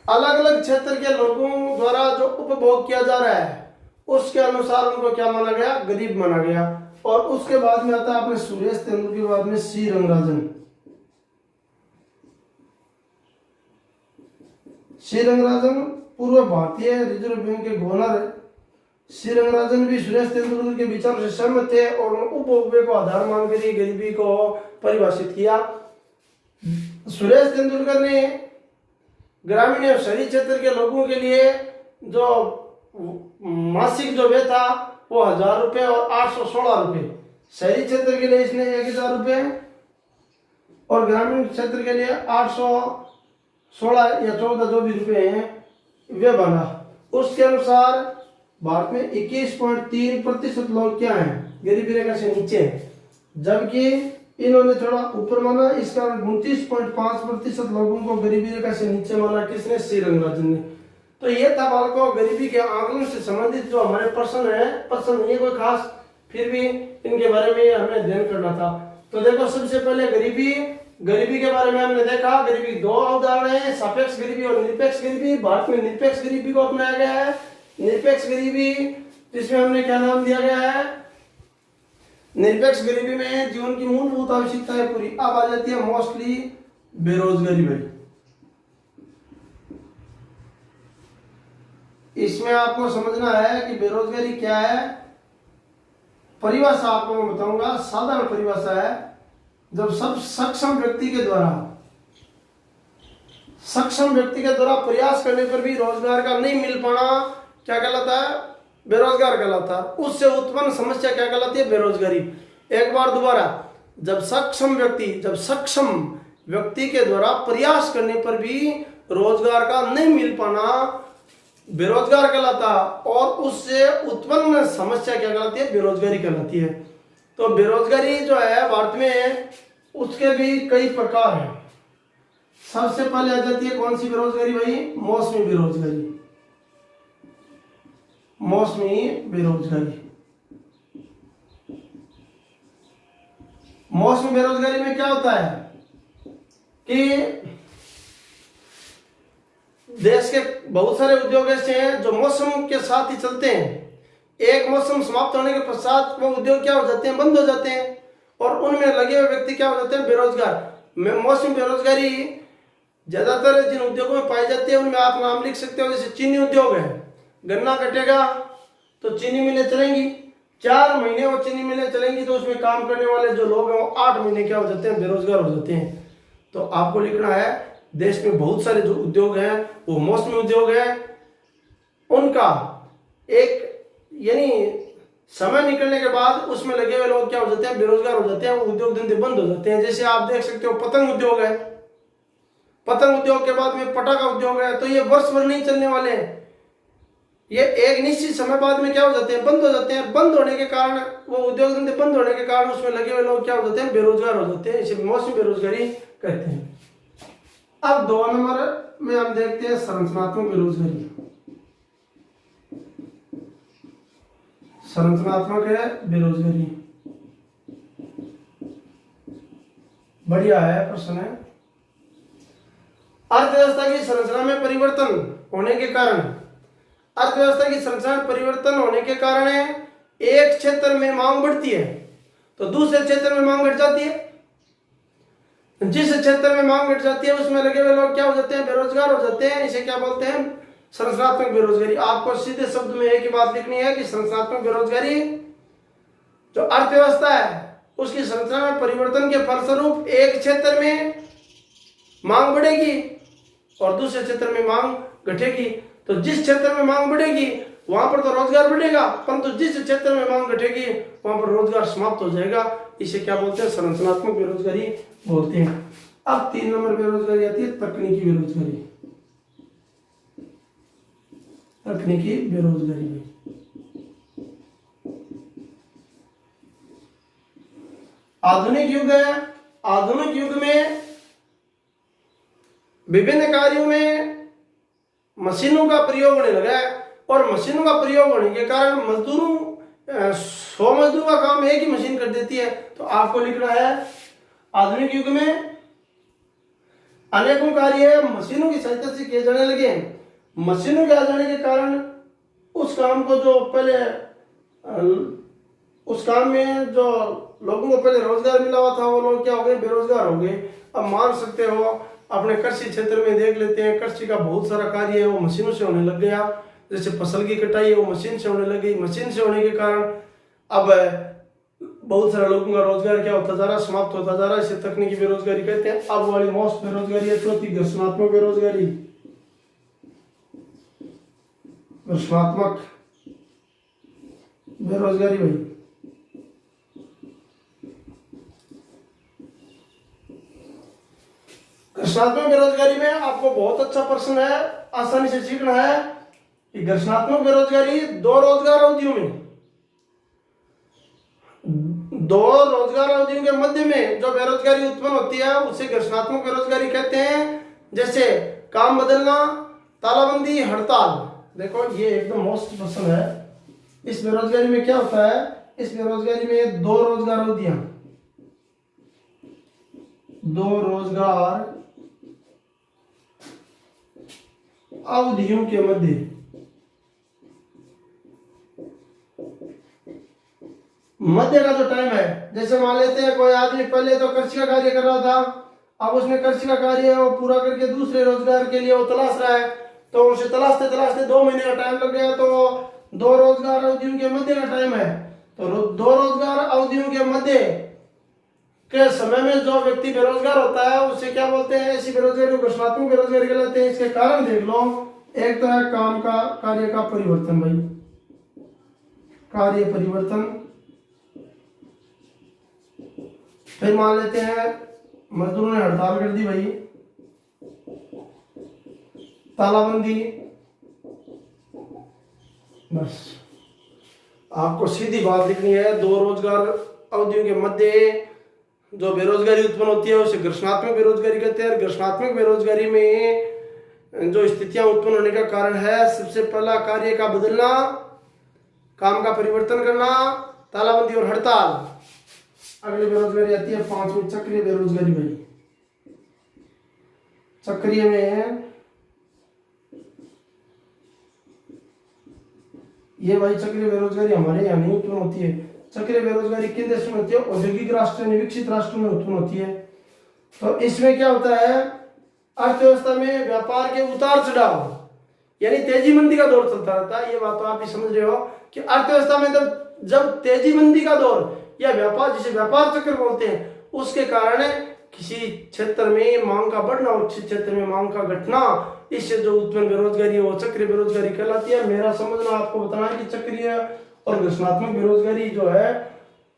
अलग अलग क्षेत्र के लोगों द्वारा जो उपभोग किया जा रहा है उसके अनुसार उनको क्या माना गया, गरीब माना गया। और उसके बाद में आता है अपने सुरेश तेंदुलकर के बाद में सी रंगराजन। सी रंगराजन पूर्व भारतीय रिजर्व बैंक के गवर्नर। सी रंगराजन भी सुरेश तेंदुलकर के विचारों से सहमत थे और उपभोग को आधार मानकर ही गरीबी को परिभाषित किया। सुरेश तेंदुलकर ने ग्रामीण एवं शहरी क्षेत्र के लोगों के लिए जो मासिक जो व्यय था वो 1000 रुपये और 816 रुपये। शहरी क्षेत्र के लिए इसने 1000 रुपये और ग्रामीण क्षेत्र के लिए 816 या 14 जो भी रुपये हैं वे बना। उसके अनुसार भारत में 21.3% लोग क्या हैं, गरीबी रेखा से नीचे हैं, जबकि इन्होंने थोड़ा ऊपर माना। इस कारण 29.5% लोगों को गरीबी रेखा से नीचे माना। किसने, सी रंगराजन ने। तो ये था बालकों गरीबी के आकलन से संबंधित जो हमारे प्रश्न है, प्रश्न नहीं है कोई खास, फिर भी इनके बारे में हमें अध्ययन करना था। तो देखो सबसे पहले गरीबी के बारे में हमने देखा। गरीबी 2 अवधारणाएं हैं, सापेक्ष गरीबी और निरपेक्ष गरीबी। भारत में निरपेक्ष गरीबी को अपनाया गया है। निरपेक्ष गरीबी जिसमें हमने क्या नाम दिया गया है, निरपेक्ष गरीबी में जीवन की मूलभूत आवश्यकताएं पूरी। अब आ जाती है मोस्टली बेरोजगारी भाई। इसमें आपको समझना है कि बेरोजगारी क्या है। परिभाषा आपको मैं बताऊंगा, साधारण परिभाषा है। जब सब सक्षम व्यक्ति के द्वारा प्रयास करने पर भी रोजगार का नहीं मिल पाना क्या कहलाता है, बेरोजगार कहलाता है। उससे उत्पन्न समस्या क्या कहलाती है, बेरोजगारी। एक बार दोबारा, जब सक्षम व्यक्ति के द्वारा प्रयास करने पर भी रोजगार का नहीं मिल पाना बेरोजगार कहलाता, और उससे उत्पन्न समस्या क्या कहलाती है, बेरोजगारी कहलाती है। तो बेरोजगारी जो है भारत में उसके भी कई प्रकार हैं। सबसे पहले आ जाती है कौन सी बेरोजगारी भाई, मौसमी बेरोजगारी। मौसमी बेरोजगारी में क्या होता है कि देश के बहुत सारे उद्योग ऐसे हैं जो मौसम के साथ ही चलते हैं। एक मौसम समाप्त होने के पश्चात वो उद्योग क्या हो जाते हैं, बंद हो जाते हैं, और उनमें लगे हुए व्यक्ति क्या हो जाते हैं, बेरोजगार। मौसमी बेरोजगारी ज्यादातर जिन उद्योगों में पाई जाती है उनमें आप नाम लिख सकते हो। जैसे चीनी उद्योग है, गन्ना कटेगा तो चीनी मिलें चलेंगी, 4 महीने वो चीनी मिलें चलेंगी, तो उसमें काम करने वाले जो लोग हैं वो 8 महीने क्या हो जाते हैं, बेरोजगार हो जाते हैं। तो आपको लिखना है देश में बहुत सारे जो उद्योग हैं वो मौसमी उद्योग है, उनका एक यानी समय निकलने के बाद उसमें लगे हुए लोग क्या हो जाते हैं, बेरोजगार हो जाते हैं, वो उद्योग धंधे बंद हो जाते हैं। जैसे आप देख सकते हो पतंग उद्योग है, पतंग उद्योग के बाद में पटाखा उद्योग है, तो ये वर्ष भर नहीं चलने वाले हैं। ये एक निश्चित समय बाद में क्या हो जाते हैं, बंद हो जाते हैं। बंद होने के कारण, वो उद्योग धंधे बंद होने के कारण उसमें लगे हुए लोग क्या हो जाते हैं, बेरोजगार हो जाते हैं। इसे मौसमी बेरोजगारी कहते हैं। अब 2 नंबर में हम देखते हैं संरचनात्मक बेरोजगारी। संरचनात्मक है बेरोजगारी, बढ़िया है प्रश्न है। अर्थव्यवस्था की संरचना में परिवर्तन होने के कारण, अर्थव्यवस्था की संरचना में परिवर्तन होने के कारण एक क्षेत्र में मांग बढ़ती है तो दूसरे क्षेत्र में मांग घट जाती है। जिस क्षेत्र में मांग घट जाती है उसमें लगे हुए लोग क्या हो जाते हैं, बेरोजगार हो जाते हैं। इसे क्या बोलते हैं, संरचनात्मक बेरोजगारी। आपको सीधे शब्द में एक ही बात लिखनी है कि संरचनात्मक बेरोजगारी जो अर्थव्यवस्था है उसकी संरचना में परिवर्तन के फलस्वरूप एक क्षेत्र में मांग बढ़ेगी और दूसरे क्षेत्र में मांग घटेगी। तो जिस क्षेत्र में मांग बढ़ेगी वहां पर तो रोजगार बढ़ेगा, परंतु जिस क्षेत्र में मांग घटेगी वहां पर रोजगार समाप्त हो जाएगा। इसे क्या बोलते हैं? संरचनात्मक बेरोजगारी बोलते हैं। अब 3 नंबर बेरोजगारी आती है तकनीकी बेरोजगारी। तकनीकी बेरोजगारी में आधुनिक युग है। आधुनिक युग में विभिन्न कार्यों में मशीनों का प्रयोग होने लगा है और मशीनों का प्रयोग होने के कारण मजदूरों 100 मजदूर का काम एक ही मशीन कर देती है। तो आपको लिखना है आधुनिक युग में अनेकों कार्य मशीनों की सहायता से किए जाने लगे। मशीनों के आ जाने के कारण उस काम को जो पहले उस काम में जो लोगों को पहले रोजगार मिला हुआ था वो लोग क्या हो गए? बेरोजगार हो गए। अब मान सकते हो अपने कृषि क्षेत्र में देख लेते हैं, कृषि का बहुत सारा कार्य है वो मशीनों से होने लग गया। जैसे फसल की कटाई है वो मशीन से होने लगी। मशीन से होने के कारण अब बहुत सारे लोगों का रोजगार क्या होता जा रहा? समाप्त होता जा रहा है। इसे तकनीकी बेरोजगारी कहते हैं। अब वाली मोस्ट बेरोजगारी है चौथी, घर्षणात्मक बेरोजगारी। घर्षणात्मक बेरोजगारी भाई घर्षणात्मक बेरोजगारी में आपको बहुत अच्छा प्रश्न है, आसानी से सीखना है कि घर्षणात्मक बेरोजगारी 2 रोजगार अवधियों में 2 रोजगार अवधियों के मध्य में जो बेरोजगारी उत्पन्न होती है उसे घर्षणात्मक बेरोजगारी कहते हैं। जैसे काम बदलना, तालाबंदी, हड़ताल। देखो ये एकदम मोस्ट प्रश्न है। इस बेरोजगारी में क्या होता है? इस बेरोजगारी में 2 रोजगार अवधियां 2 रोजगार अवधियों के मध्य का जो टाइम है, जैसे मान लेते हैं कोई आदमी पहले तो कृषि का कार्य कर रहा था, अब उसने कृषि का कार्य वो पूरा करके दूसरे रोजगार के लिए वो तलाश रहा है, तो उसे तलाशते तलाशते 2 महीने का टाइम लग गया। तो 2 रोजगार अवधियों के मध्य का टाइम है। तो 2 रोजगार अवधियों के मध्य के समय में जो व्यक्ति बेरोजगार होता है उसे क्या बोलते हैं? ऐसी बेरोजगारी को घर्षणात्मक बेरोजगारी कहलाते हैं। इसके कारण देख लो, एक तो है काम का कार्य का परिवर्तन भाई, कार्य परिवर्तन। फिर मान लेते हैं मजदूरों ने हड़ताल कर दी भाई, तालाबंदी। बस आपको सीधी बात लिखनी है, 2 रोजगार अवधियों के मध्य जो बेरोजगारी उत्पन्न होती है उसे घर्षणात्मक बेरोजगारी कहते हैं। घर्षणात्मक बेरोजगारी में जो स्थितियां उत्पन्न होने का कारण है, सबसे पहला कार्य का बदलना, काम का परिवर्तन करना, तालाबंदी और हड़ताल। अगली बेरोजगारी आती है 5वीं, चक्रीय बेरोजगारी भाई। चक्रीय में ये भाई चक्रीय बेरोजगारी हमारे यहाँ नहीं उत्पन्न होती है। चक्रीय बेरोजगारी किन देशों में होती है? औद्योगिक राष्ट्र यानी विकसित राष्ट्रों में उत्पन्न होती है। तो इसमें क्या होता है? अर्थव्यवस्था में व्यापार के उतार चढ़ाव यानी तेजी मंदी का दौर चलता रहता है। ये बात तो आप भी समझ रहे हो कि अर्थव्यवस्था में जब तेजी मंदी का दौर या व्यापार, जिसे व्यापार चक्र बोलते हैं, उसके कारण किसी क्षेत्र में मांग का बढ़ना और किसी क्षेत्र में मांग का घटना, इससे जो उत्पन्न बेरोजगारी है वो चक्रीय बेरोजगारी कहलाती है। मेरा समझना आपको बताना है कि चक्रीय और घर्षणात्मक बेरोजगारी जो है,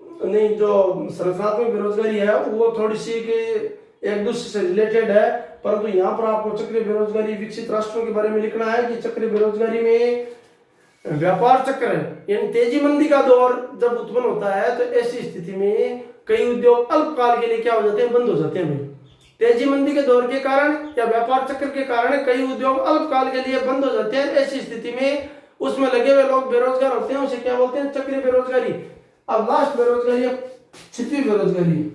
नहीं जो संरचनात्मक बेरोजगारी है वो थोड़ी सी एक दूसरे से रिलेटेड है, परंतु यहाँ पर आपको चक्रीय बेरोजगारी विकसित राष्ट्रों के बारे में लिखना है कि चक्रीय बेरोजगारी में व्यापार चक्र यानी तेजी मंदी का दौर जब उत्पन्न होता है तो ऐसी स्थिति में कई उद्योग अल्पकाल के लिए क्या हो जाते हैं? बंद हो जाते हैं भाई। तेजी मंदी के दौर के कारण या व्यापार चक्र के कारण कई उद्योग अल्पकाल के लिए बंद हो जाते हैं। ऐसी स्थिति में उसमें लगे हुए लोग बेरोजगार होते हैं, उसे क्या बोलते हैं? चक्रीय बेरोजगारी। अब लास्ट बेरोजगारी है छिपी बेरोजगारी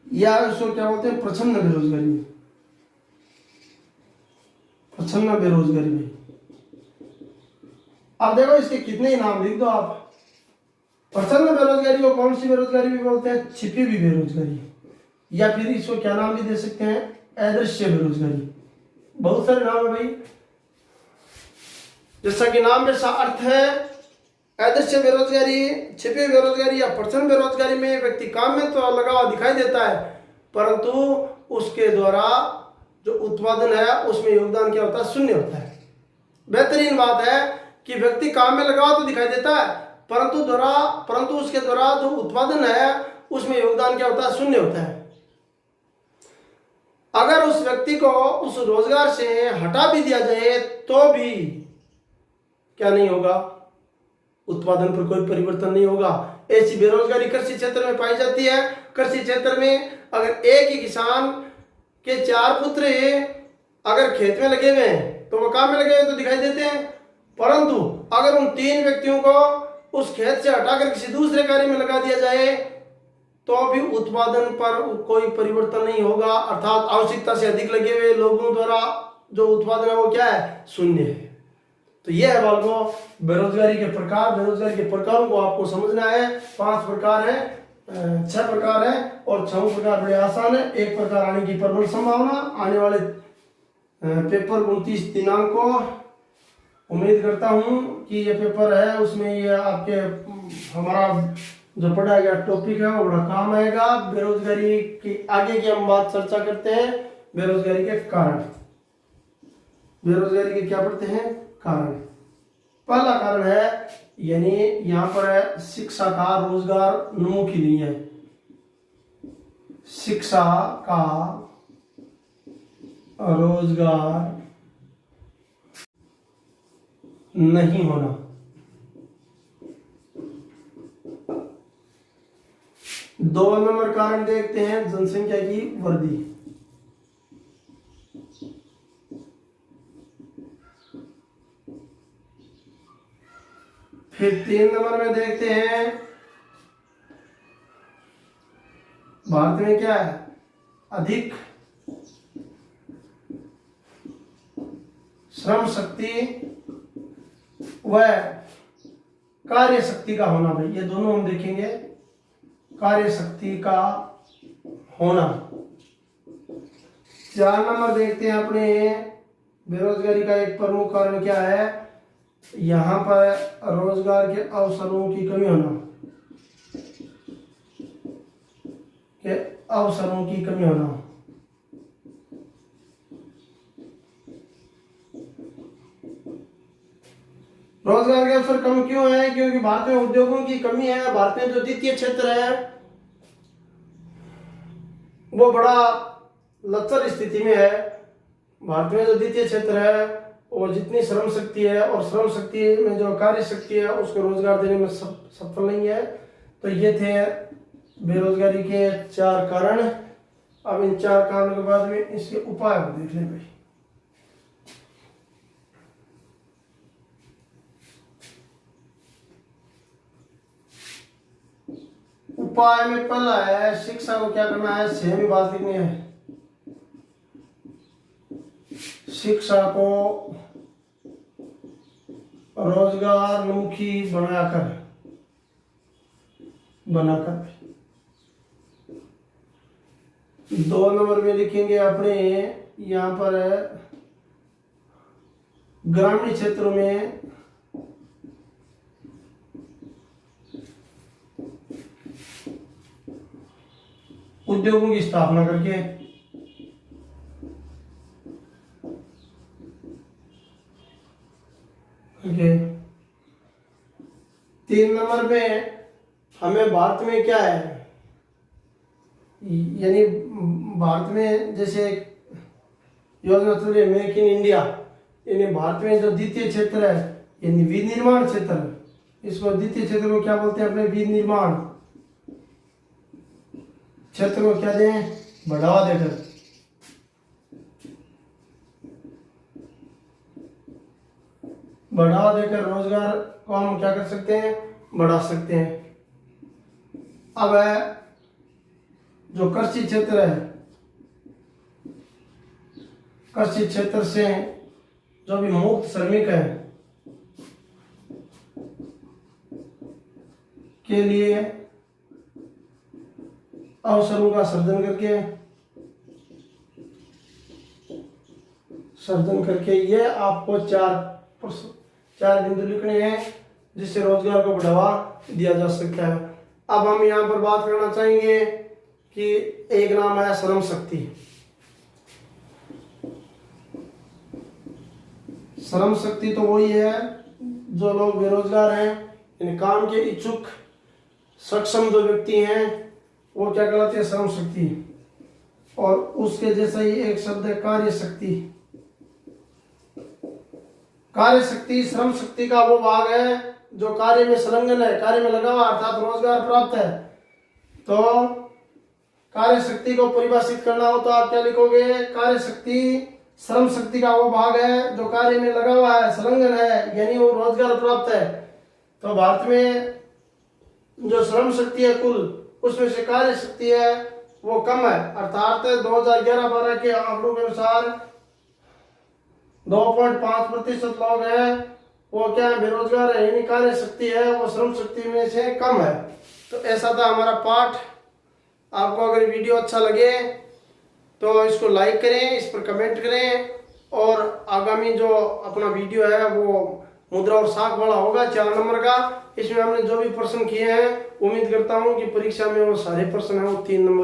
या उसको क्या बोलते हैं? प्रछन्न बेरोजगारी। प्रछन्न बेरोजगारी भाई। अब देखो इसके कितने ही नाम लिख दो आप। प्रछन्न बेरोजगारी को कौन सी बेरोजगारी भी बोलते हैं? छिपी हुई बेरोजगारी, या फिर इसको क्या नाम भी दे सकते हैं? अदृश्य बेरोजगारी। बहुत सारे नाम है भाई। जैसा कि नाम में सा अर्थ है अदृश्य बेरोजगारी, छिपी बेरोजगारी या प्रचंड बेरोजगारी में व्यक्ति काम में तो लगा हुआ दिखाई देता है, परंतु उसके द्वारा जो उत्पादन है उसमें योगदान क्या होता है? शून्य होता है। बेहतरीन बात है कि व्यक्ति काम में लगा हुआ तो दिखाई देता है, परंतु उसके द्वारा जो उत्पादन है उसमें योगदान क्या होता है? शून्य होता है। अगर उस व्यक्ति को उस रोजगार से हटा भी दिया जाए तो भी क्या नहीं होगा? उत्पादन पर कोई परिवर्तन नहीं होगा। ऐसी बेरोजगारी कृषि क्षेत्र में पाई जाती है। कृषि क्षेत्र में अगर एक ही किसान के 4 पुत्र अगर खेत में लगे हुए हैं तो वो काम में लगे हुए तो दिखाई देते हैं, परंतु अगर उन 3 व्यक्तियों को उस खेत से हटाकर किसी दूसरे कार्य में लगा दिया जाए तो भी उत्पादन पर कोई परिवर्तन नहीं होगा, अर्थात आवश्यकता से अधिक लगे हुए लोगों द्वारा जो उत्पादन है वो क्या है? शून्य है। तो यह है बालकों बेरोजगारी के प्रकार। बेरोजगारी के प्रकारों को आपको समझना है। 5 प्रकार है, 6 प्रकार है और 6 प्रकार बड़े आसान है। एक प्रकार आने की प्रबल संभावना। आने वाले पेपर 29 दिनांक को उम्मीद करता हूं कि ये पेपर है उसमें ये आपके हमारा जो पढ़ाया गया टॉपिक है वो बड़ा काम आएगा। बेरोजगारी की आगे की हम बात चर्चा करते हैं। बेरोजगारी के कारण, बेरोजगारी के क्या पढ़ते हैं? कारण। पहला कारण है यानी यहाँ पर है शिक्षा का रोजगार उन्मुखी नहीं है। शिक्षा का रोजगार नहीं होना। दो नंबर कारण देखते हैं जनसंख्या की वृद्धि। फिर 3 नंबर में देखते हैं भारत में क्या है? अधिक श्रम शक्ति व कार्य शक्ति का होना। भाई ये दोनों हम देखेंगे। कार्य शक्ति का होना। 4 नंबर देखते हैं अपने बेरोजगारी का एक प्रमुख कारण क्या है? यहाँ पर रोजगार के अवसरों की कमी होना, के अवसरों की कमी होना। रोजगार के अवसर कम क्यों है? क्योंकि भारत में उद्योगों की कमी है। भारत में जो द्वितीय क्षेत्र है वो बड़ा लचर स्थिति में है। भारत में जो द्वितीय क्षेत्र है और जितनी श्रम शक्ति है और श्रम शक्ति में जो कार्य शक्ति है उसको रोजगार देने में सफल नहीं है। तो ये थे बेरोजगारी के 4 कारण। अब इन 4 कारणों के बाद में इसके उपाय को देख लें भाई। उपाय में पहला है शिक्षा को क्या करना है? सेमी बात लिखनी है। शिक्षा को रोजगारमुखी बनाकर 2 नंबर में लिखेंगे अपने यहाँ पर ग्रामीण क्षेत्रों में उद्योगों की स्थापना करके। ओके। 3 नंबर में हमें भारत में क्या है, यानी भारत में जैसे योजना चल रही है मेक इन इंडिया, यानी भारत में जो द्वितीय क्षेत्र है यानी विनिर्माण क्षेत्र, इसको द्वितीय क्षेत्र को क्या बोलते हैं अपने? विनिर्माण क्षेत्र को क्या दें? बढ़ावा देकर। बढ़ावा देकर रोजगार को हम क्या कर सकते हैं? बढ़ा सकते हैं। अब है जो कृषि क्षेत्र है, कृषि क्षेत्र से जो भी मुक्त श्रमिक है के लिए अवसरों का सर्जन करके ये आपको 4 बिंदु लिखने हैं। जिससे रोजगार को बढ़ावा दिया जा सकता है। अब हम यहाँ पर बात करना चाहेंगे कि एक नाम है श्रम शक्ति। श्रम शक्ति तो वही है जो लोग बेरोजगार हैं, इन काम के इच्छुक सक्षम जो व्यक्ति हैं वो क्या कहलाते हैं, श्रम शक्ति। और उसके जैसा ही एक शब्द है कार्य शक्ति। कार्य शक्ति श्रम शक्ति का वो भाग है जो कार्य में संलग्न है, कार्य में लगा हुआ अर्थात रोजगार प्राप्त है। तो कार्य शक्ति को परिभाषित करना हो तो आप क्या लिखोगे, कार्य शक्ति श्रम शक्ति का वो भाग है जो कार्य में लगा हुआ है, संलग्न है, यानी वो रोजगार प्राप्त है। तो भारत में जो श्रम शक्ति है कुल, उसमें से कार्य शक्ति है वो कम है, अर्थात 2011-12 के आंकड़ों के अनुसार 2.5% लोग हैं वो क्या है, बेरोजगार है, यानी कार्य शक्ति है वो श्रम शक्ति में से कम है। तो ऐसा था हमारा पाठ। आपको अगर वीडियो अच्छा लगे तो इसको लाइक करें, इस पर कमेंट करें, और आगामी जो अपना वीडियो है वो मुद्रा और साख वाला होगा 4 नंबर का। इसमें हमने जो भी प्रश्न किए हैं उम्मीद करता हूँ कि परीक्षा में वो सारे प्रश्न हैं वो 3 नंबर